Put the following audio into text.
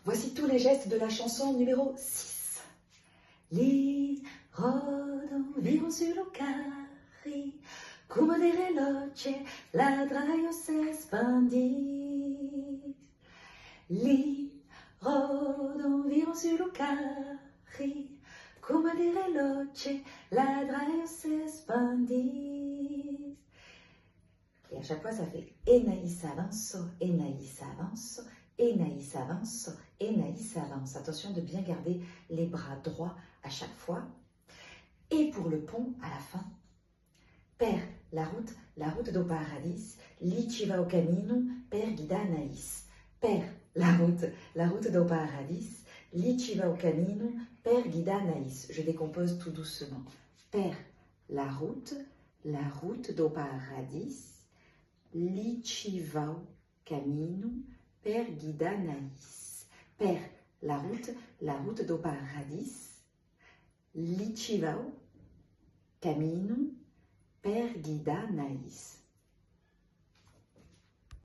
Voici tous les gestes de la chanson numéro 6. Li rodo sullo carri, come dire noce, la draio se spandi. Li rodo sullo carri, come dire noce, la draio se spandi. Et à chaque fois, ça fait Enaïs avance, Enaïs avance, Enaïs avance, Enaïs avance. Attention de bien garder les bras droits à chaque fois. Et pour le pont, à la fin, per la route do paradis, li ci va au camino per guida Anaïs. Per la route do paradis, li ci va au camino per guida Anaïs. Je décompose tout doucement. Per la route do paradis, li ci va au camino per guida Anaïs. Per la route do paradis, li ci va au camino per guida Anaïs.